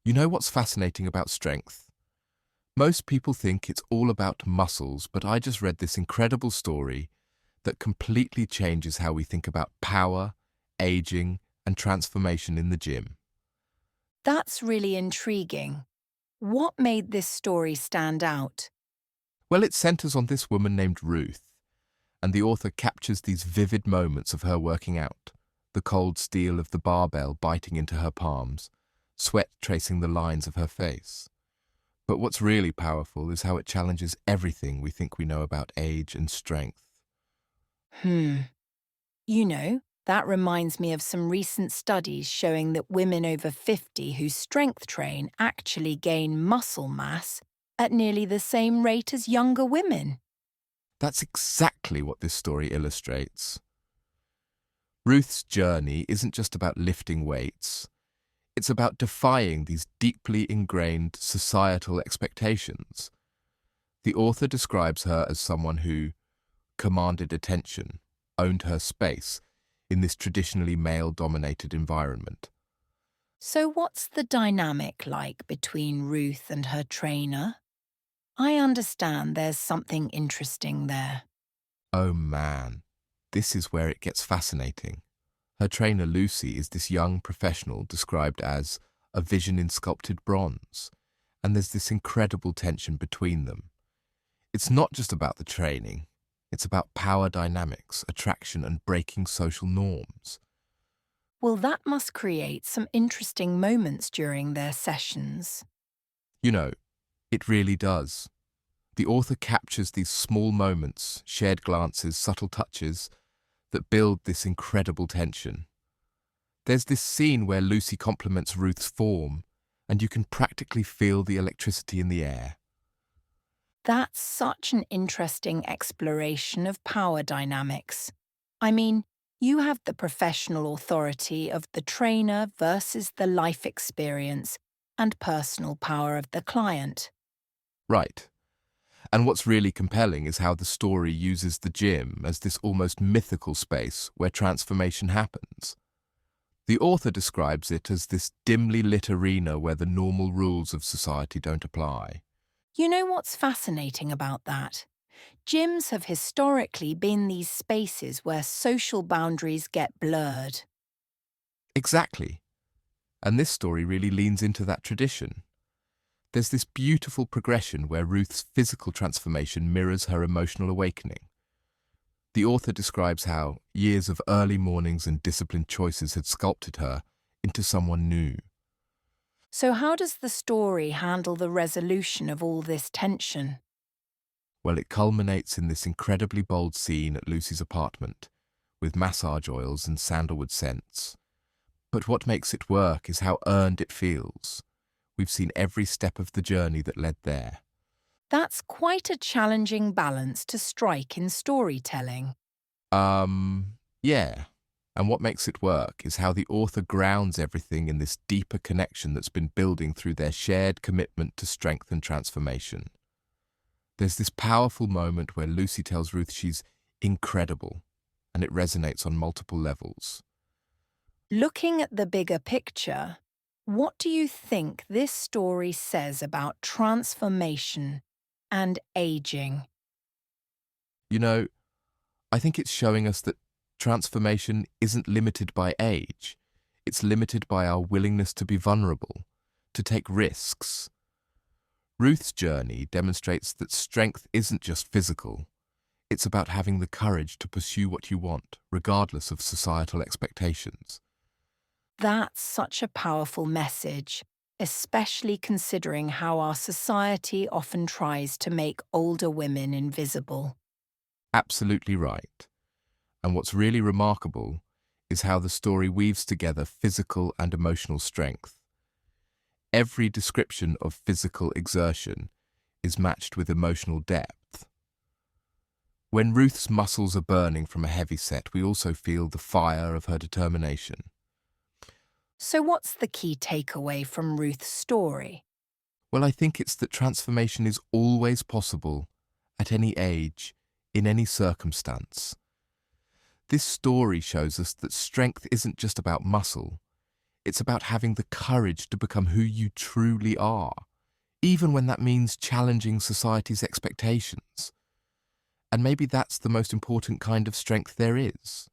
You know what's fascinating about strength? Most people think it's all about muscles, but I just read this incredible story that completely changes how we think about power, aging, and transformation in the gym. That's really intriguing. What made this story stand out? Well, it centers on this woman named Ruth, and the author captures these vivid moments of her working out, the cold steel of the barbell biting into her palms, sweat tracing the lines of her face. But what's really powerful is how it challenges everything we think we know about age and strength. Hmm. That reminds me of some recent studies showing that women over 50 who strength train actually gain muscle mass at nearly the same rate as younger women. That's exactly what this story illustrates. Ruth's journey isn't just about lifting weights, it's about defying these deeply ingrained societal expectations. The author describes her as someone who commanded attention, owned her space in this traditionally male-dominated environment. So, what's the dynamic like between Ruth and her trainer? I understand there's something interesting there. Oh man, this is where it gets fascinating. Her trainer Lucy is this young professional described as a vision in sculpted bronze, and there's this incredible tension between them. It's not just about the training, it's about power dynamics, attraction, and breaking social norms. Well, that must create some interesting moments during their sessions. You know, it really does. The author captures these small moments, shared glances, subtle touches that build this incredible tension. There's this scene where Lucy compliments Ruth's form, and you can practically feel the electricity in the air. That's such an interesting exploration of power dynamics. I mean, you have the professional authority of the trainer versus the life experience and personal power of the client. Right. And what's really compelling is how the story uses the gym as this almost mythical space where transformation happens. The author describes it as this dimly lit arena where the normal rules of society don't apply. You know what's fascinating about that? Gyms have historically been these spaces where social boundaries get blurred. Exactly. And this story really leans into that tradition. There's this beautiful progression where Ruth's physical transformation mirrors her emotional awakening. The author describes how years of early mornings and disciplined choices had sculpted her into someone new. So, how does the story handle the resolution of all this tension? Well, it culminates in this incredibly bold scene at Lucy's apartment, with massage oils and sandalwood scents. But what makes it work is how earned it feels. We've seen every step of the journey that led there. That's quite a challenging balance to strike in storytelling. Yeah. And what makes it work is how the author grounds everything in this deeper connection that's been building through their shared commitment to strength and transformation. There's this powerful moment where Lucy tells Ruth she's incredible, and it resonates on multiple levels. Looking at the bigger picture, what do you think this story says about transformation and aging? You know, I think it's showing us that transformation isn't limited by age. It's limited by our willingness to be vulnerable, to take risks. Ruth's journey demonstrates that strength isn't just physical. It's about having the courage to pursue what you want, regardless of societal expectations. That's such a powerful message, especially considering how our society often tries to make older women invisible. Absolutely right. And what's really remarkable is how the story weaves together physical and emotional strength. Every description of physical exertion is matched with emotional depth. When Ruth's muscles are burning from a heavy set, we also feel the fire of her determination. So, what's the key takeaway from Ruth's story? Well, I think it's that transformation is always possible, at any age, in any circumstance. This story shows us that strength isn't just about muscle, It's about having the courage to become who you truly are, even when that means challenging society's expectations. And maybe that's the most important kind of strength there is.